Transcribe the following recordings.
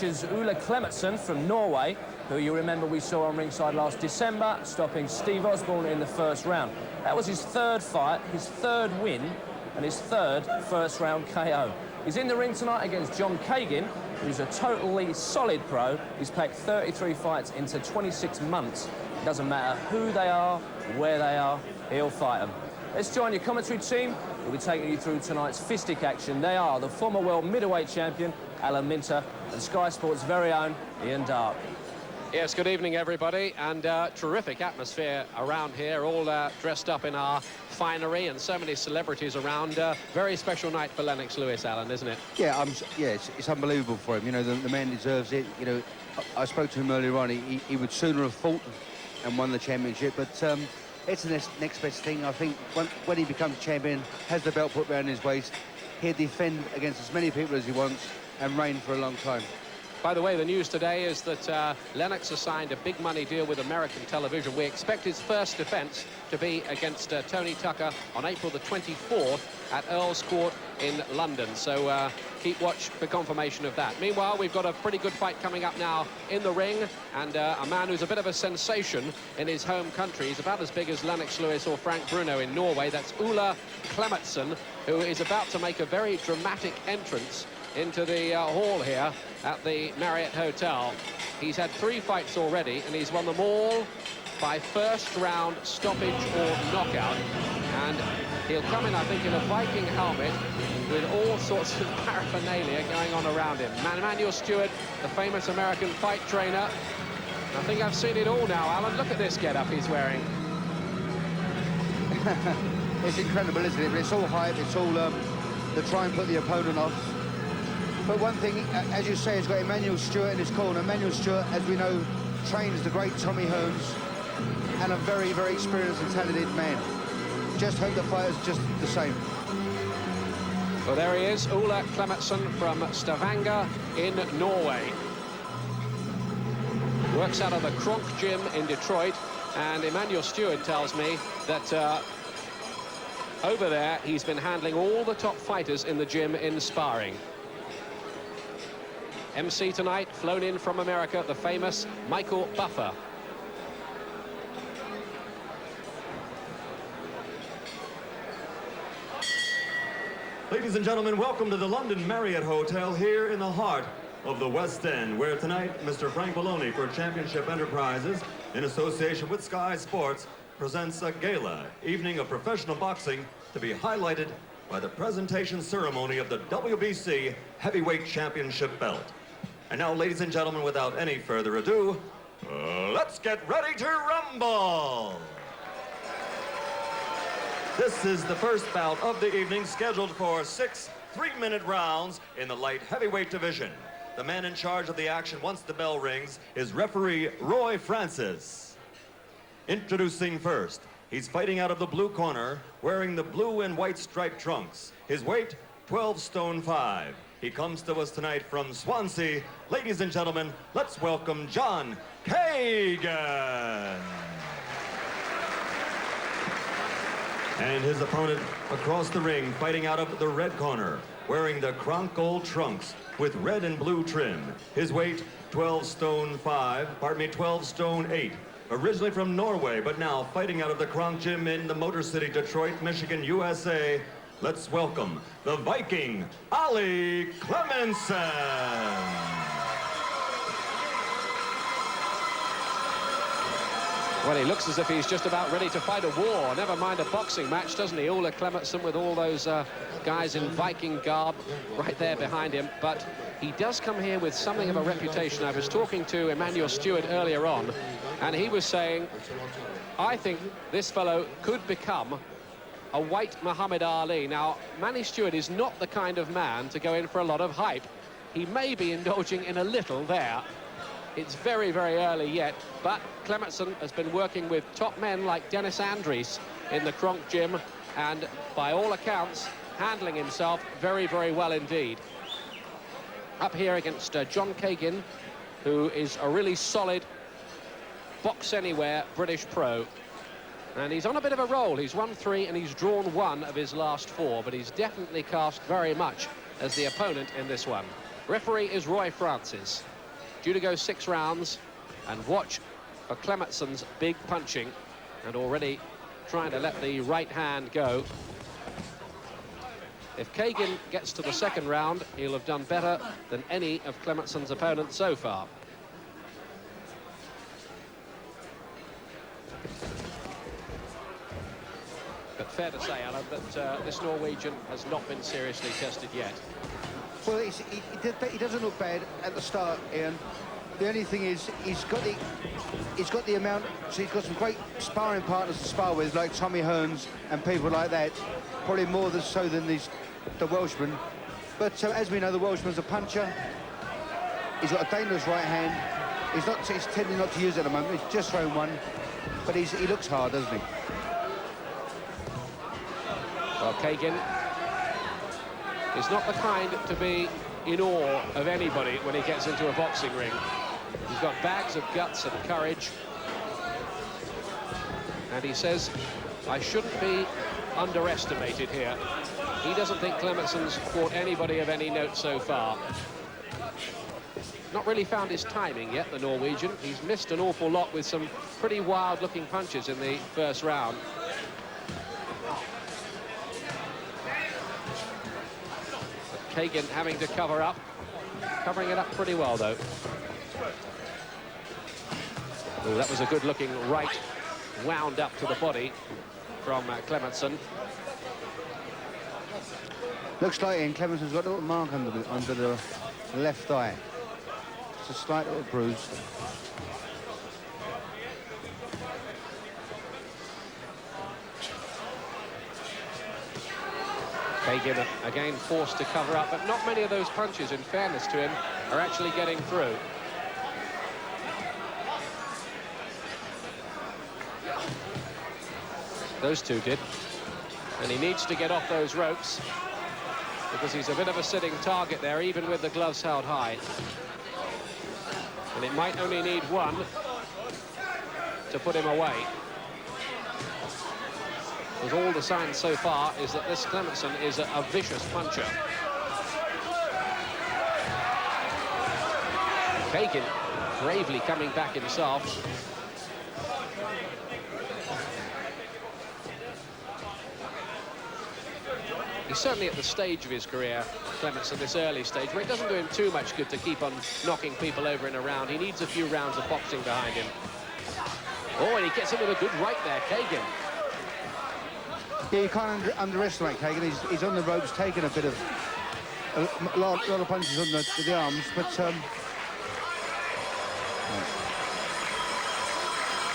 features Ole Klemetsen from Norway, who you remember we saw on ringside last December, stopping Steve Osborne in the first round. That was his third fight, his third win, and his third first-round KO. He's in the ring tonight against Kaighin, who's a totally solid pro. He's packed 33 fights into 26 months. It doesn't matter who they are, where they are, he'll fight them. Let's join your commentary team. We'll be taking you through tonight's fistic action. They are the former world middleweight champion, Alan Minter, and Sky Sports' very own Ian Darke. Yes, good evening, everybody, and terrific atmosphere around here, all dressed up in our finery and so many celebrities around. Very special night for Lennox Lewis, Alan, isn't it? Yeah, it's unbelievable for him. You know, the man deserves it. You know, I spoke to him earlier on. He would sooner have fought and won the championship, but it's the next best thing. I think when he becomes champion, has the belt put around his waist, he'll defend against as many people as he wants and reign for a long time. By the way, the news today is that Lennox has signed a big money deal with American television. We expect his first defence to be against Tony Tucker on April the 24th at Earl's Court in London. So keep watch for confirmation of that. Meanwhile, we've got a pretty good fight coming up now in the ring, and a man who's a bit of a sensation in his home country. He's about as big as Lennox Lewis or Frank Bruno in Norway. That's Ole Klemetsen, who is about to make a very dramatic entrance into the hall here at the Marriott Hotel. He's had 3 fights already, and he's won them all by first round stoppage or knockout. And he'll come in, I think, in a Viking helmet with all sorts of paraphernalia going on around him. Emanuel Stewart, the famous American fight trainer. I think I've seen it all now, Alan. Look at this get-up he's wearing. It's incredible, isn't it? But it's all hype. It's all to try and put the opponent off. But one thing, as you say, he's got Emanuel Stewart in his corner. Emanuel Stewart, as we know, trains the great Tommy Hearns, and a very, very experienced and talented man. Just hope the fighter's just the same. Well, there he is, Ole Klemetsen from Stavanger in Norway. Works out of the Kronk Gym in Detroit, and Emanuel Stewart tells me that over there he's been handling all the top fighters in the gym in sparring. MC tonight, flown in from America, the famous Michael Buffer. Ladies and gentlemen, welcome to the London Marriott Hotel here in the heart of the West End, where tonight Mr. Frank Maloney for Championship Enterprises, in association with Sky Sports, presents a gala evening of professional boxing to be highlighted by the presentation ceremony of the WBC Heavyweight Championship belt. And now, ladies and gentlemen, without any further ado, let's get ready to rumble! This is the first bout of the evening, scheduled for 6 3-minute rounds in the light heavyweight division. The man in charge of the action once the bell rings is referee Roy Francis. Introducing first, he's fighting out of the blue corner, wearing the blue and white striped trunks. His weight, 12 stone 5. He comes to us tonight from Swansea. Ladies and gentlemen, let's welcome John Kaighin. And his opponent across the ring, fighting out of the red corner, wearing the Kronk gold trunks with red and blue trim. His weight, 12 stone 8. Originally from Norway, but now fighting out of the Kronk Gym in the Motor City, Detroit, Michigan, USA. Let's welcome the Viking, Ole Klemetsen. Well, he looks as if he's just about ready to fight a war. Never mind a boxing match, doesn't he? Ole Klemetsen with all those guys in Viking garb right there behind him. But he does come here with something of a reputation. I was talking to Emanuel Stewart earlier on, and he was saying, I think this fellow could become a white Muhammad Ali. Now, Manny Stewart is not the kind of man to go in for a lot of hype. He may be indulging in a little there. It's very, very early yet, but Klemetsen has been working with top men like Dennis Andries in the Kronk Gym, and by all accounts, handling himself very, very well indeed. Up here against John Kaighin, who is a really solid box-anywhere British pro. And he's on a bit of a roll. He's won 3 and he's drawn 1 of his last 4, but he's definitely cast very much as the opponent in this one. Referee is Roy Francis. Due to go 6 rounds, and watch for Klemetsen's big punching, and already trying to let the right hand go. If Kaighin gets to the second round, he'll have done better than any of Klemetsen's opponents so far. But fair to say, Alan, that this Norwegian has not been seriously tested yet. Well, he doesn't look bad at the start, Ian. The only thing is, he's got the amount. So he's got some great sparring partners to spar with, like Tommy Hearns and people like that. Probably more so than the Welshman. But as we know, the Welshman's a puncher. He's got a dangerous right hand. He's tending not to use it at the moment. He's just thrown one, but he looks hard, doesn't he? Well, Kaighin is not the kind to be in awe of anybody when he gets into a boxing ring. He's got bags of guts and courage. And he says, I shouldn't be underestimated here. He doesn't think Klemetsen's fought anybody of any note so far. Not really found his timing yet, the Norwegian. He's missed an awful lot with some pretty wild-looking punches in the first round. Kaighin having to cover up. Covering it up pretty well, though. Oh, that was a good-looking right, wound up to the body from Klemetsen. Looks like Ian Klemetsen's got a little mark under the left eye. Just a slight little bruise. Kaighin again forced to cover up, but not many of those punches, in fairness to him, are actually getting through. Those two did. And he needs to get off those ropes, because he's a bit of a sitting target there, even with the gloves held high. And it might only need one to put him away. Because all the signs so far is that this Klemetsen is a vicious puncher. Kaighin bravely coming back himself. He's certainly at the stage of his career, Klemetsen, this early stage, where it doesn't do him too much good to keep on knocking people over in a round. He needs a few rounds of boxing behind him. Oh, and he gets him with a good right there, Kaighin. Yeah, you can't underestimate Kaighin. He's on the ropes, taking a bit of a lot of punches on the arms, but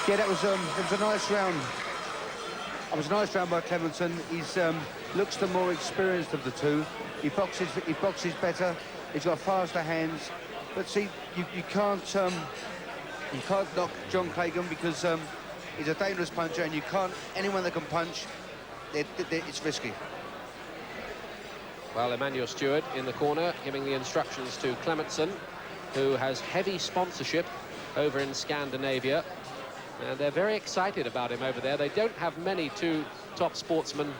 yeah, that was a nice round. It was a nice round by Klemetsen. He's looks the more experienced of the two. He boxes better. He's got faster hands. But see, you can't knock John Kaighin because he's a dangerous puncher, and you can't. Anyone that can punch, it's risky. Well, Emmanuel Stewart in the corner giving the instructions to Klemetsen, who has heavy sponsorship over in Scandinavia, and they're very excited about him over there. They don't have many two top sportsmen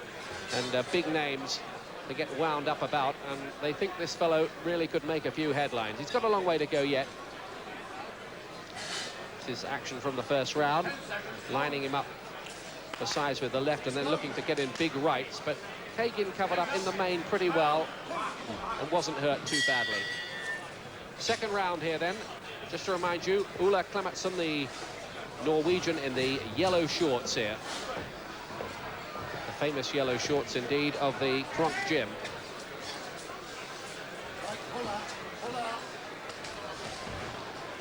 and big names to get wound up about, and they think this fellow really could make a few headlines. He's got a long way to go yet. This is action from the first round, lining him up for size with the left and then looking to get in big rights, but Kaighin covered up in the main pretty well and wasn't hurt too badly. Second round here then, just to remind you, Ole Klemetsen, the Norwegian in the yellow shorts here. The famous yellow shorts indeed of the Kronk Gym.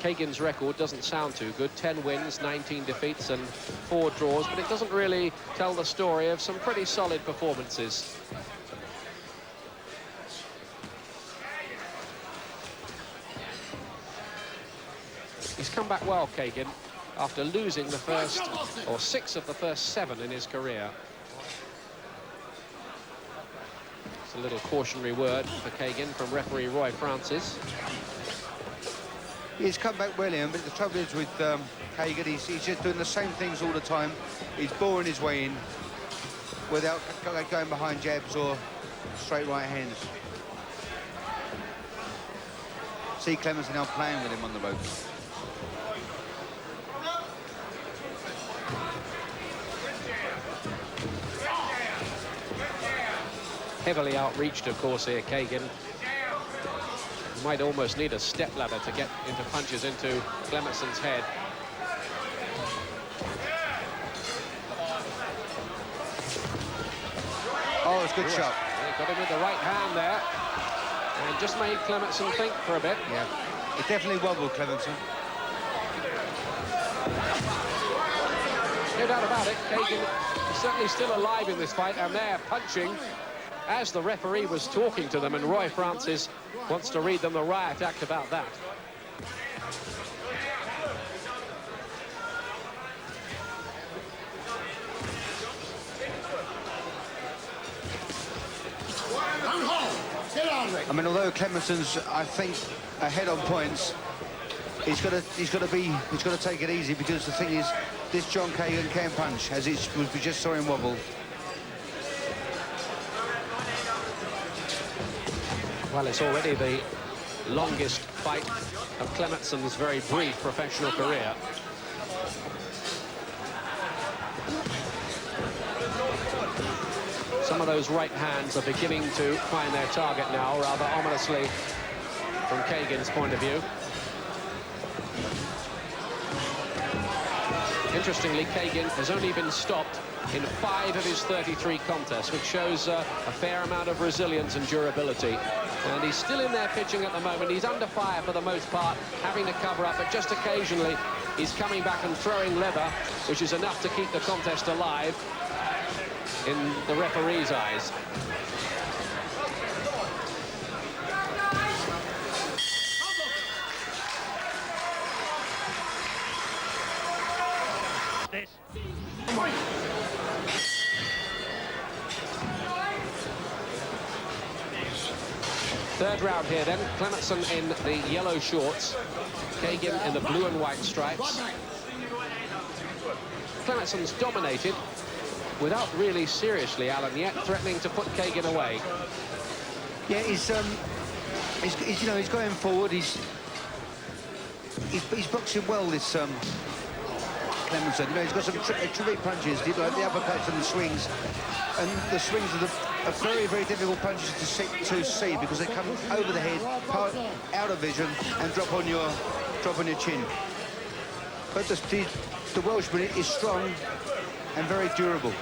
Kaighin's record doesn't sound too good. 10 wins, 19 defeats and 4 draws, but it doesn't really tell the story of some pretty solid performances. He's come back well, Kaighin, after losing the first, or 6 of the first 7 in his career. It's a little cautionary word for Kaighin from referee Roy Francis. He's come back well, Ian, but the trouble is with Kaighin, he's just doing the same things all the time. He's boring his way in without going behind jabs or straight right hands. see Klemetsen now playing with him on the ropes. Heavily outreached, of course, here, Kaighin. Might almost need a step ladder to get into punches into Klemetsen's head. Oh, it's a good shot. He got him with the right hand there. And just made Klemetsen think for a bit. Yeah, it definitely wobbled Klemetsen. No doubt about it, Kaighin is certainly still alive in this fight, and they're punching as the referee was talking to them, and Roy Francis wants to read them the riot act about that. I mean, although Klemetsen's, I think, ahead on points, he's got to take it easy, because the thing is, this John Kaighin can punch, as we just saw him wobble. Well, it's already the longest fight of Klemetsen's very brief professional career. Some of those right hands are beginning to find their target now, rather ominously from Kaighin's point of view. Interestingly, Kaighin has only been stopped in 5 of his 33 contests, which shows a fair amount of resilience and durability. And he's still in there pitching at the moment. He's under fire for the most part, having to cover up, but just occasionally he's coming back and throwing leather, which is enough to keep the contest alive in the referee's eyes. Third round here then. Klemetsen in the yellow shorts, Kaighin in the blue and white stripes. Klemetsen's dominated without really seriously, Alan, yet threatening to put Kaighin away. Yeah, he's you know, he's going forward. He's boxing well, this Klemetsen. You know, he's got some terrific punches, like the uppercuts and the swings. And the swings are very, very difficult punches to see, because they come over the head, out of vision, and drop on your chin. But the Welshman is strong and very durable.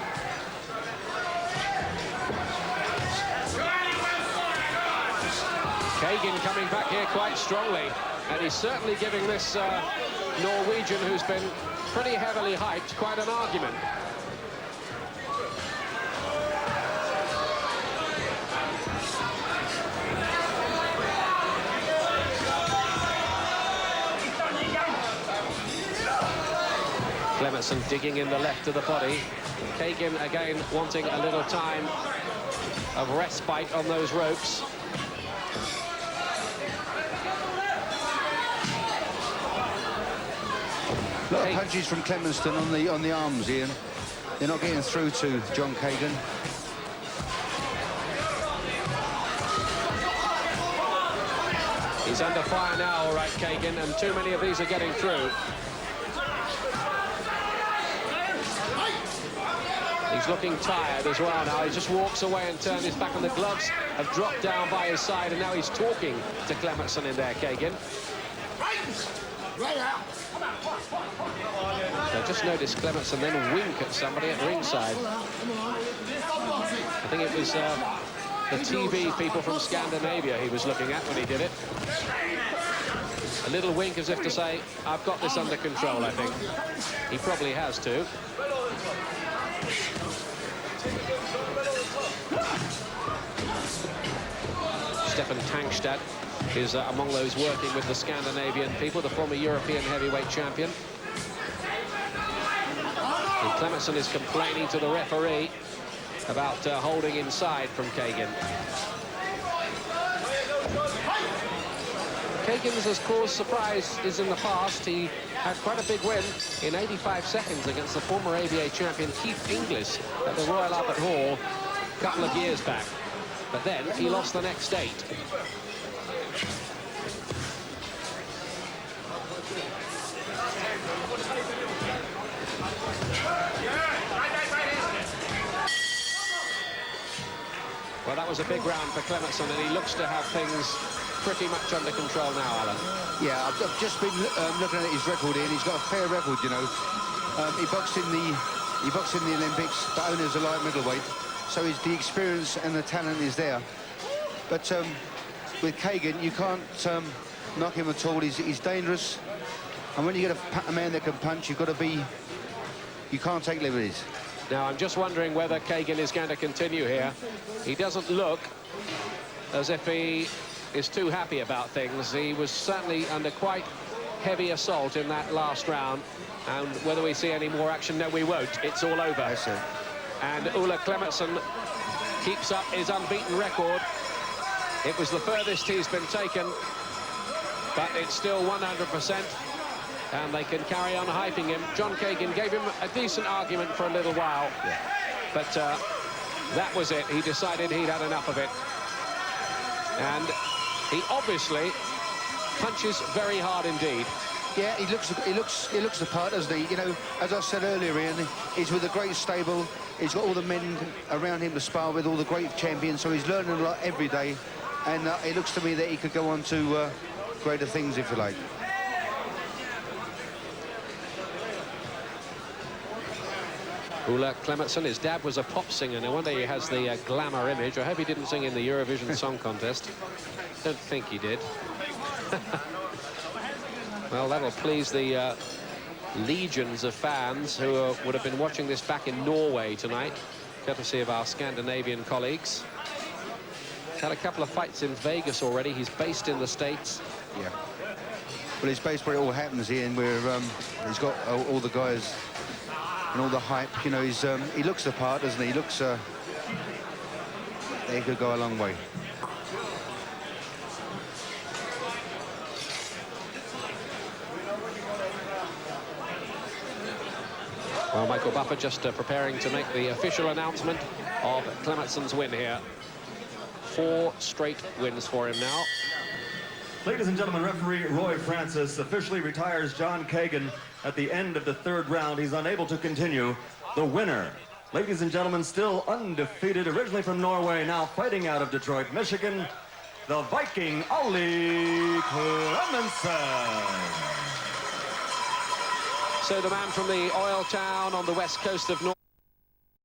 Kaighin coming back here quite strongly, and he's certainly giving this Norwegian, who's been pretty heavily hyped, quite an argument. Klemetsen digging in the left of the body. Kaighin again wanting a little time of respite on those ropes. A lot of punches from Klemetsen on the arms, Ian. They're not getting through to John Kaighin. He's under fire now, all right, Kaighin, and too many of these are getting through. He's looking tired as well now. He just walks away and turns his back, and the gloves have dropped down by his side, and now he's talking to Klemetsen in there, Kaighin. Right out. I just noticed Klemetsen then wink at somebody at ringside. I think it was the TV people from Scandinavia he was looking at when he did it. A little wink as if to say, I've got this under control, I think. He probably has too. Stefan Tankstad is among those working with the Scandinavian people, the former European heavyweight champion. And Klemetsen is complaining to the referee about holding inside from Kaighin. Kaighin has caused surprises in the past. He had quite a big win in 85 seconds against the former ABA champion Keith Inglis at the Royal Albert Hall a couple of years back. But then he lost the next 8. Well, that was a big round for Klemetsen, and he looks to have things pretty much under control now, Alan. Yeah, I've just been looking at his record here, and he's got a fair record, you know. He boxed in the Olympics, but only as a light middleweight. So the experience and the talent is there. But with Kaighin, you can't knock him at all. He's dangerous. And when you get a man that can punch, you've got to be... You can't take liberties. Now, I'm just wondering whether Kaighin is going to continue here. He doesn't look as if he is too happy about things. He was certainly under quite heavy assault in that last round. And whether we see any more action, no, we won't. It's all over. That's it. And Ole Klemetsen keeps up his unbeaten record. It was the furthest he's been taken, but it's still 100%. And they can carry on hyping him. John Kaighin gave him a decent argument for a little while. Yeah. But that was it. He decided he'd had enough of it. And he obviously punches very hard indeed. Yeah, he looks the part, doesn't he? You know, as I said earlier, Ian, he's with a great stable. He's got all the men around him to spar with, all the great champions, so he's learning a lot every day. And it looks to me that he could go on to greater things, if you like. Ole Klemetsen, his dad was a pop singer. No wonder he has the glamour image. I hope he didn't sing in the Eurovision Song Contest. Don't think he did. Well, that'll please the legions of fans who would have been watching this back in Norway tonight, courtesy of our Scandinavian colleagues. He's had a couple of fights in Vegas already. He's based in the States. Yeah. Well, he's based where it all happens, Ian, where he's got all the guys and all the hype. You know, he looks the part, doesn't he? He looks... he could go a long way. Well, Michael Buffer just preparing to make the official announcement of Klemetsen's win here. 4 straight wins for him now. Ladies and gentlemen, referee Roy Francis officially retires John Kaighin at the end of the 3rd round. He's unable to continue. The winner, ladies and gentlemen, still undefeated, originally from Norway, now fighting out of Detroit, Michigan, the Viking Ole Klemetsen. So the man from the oil town on the west coast of Norway.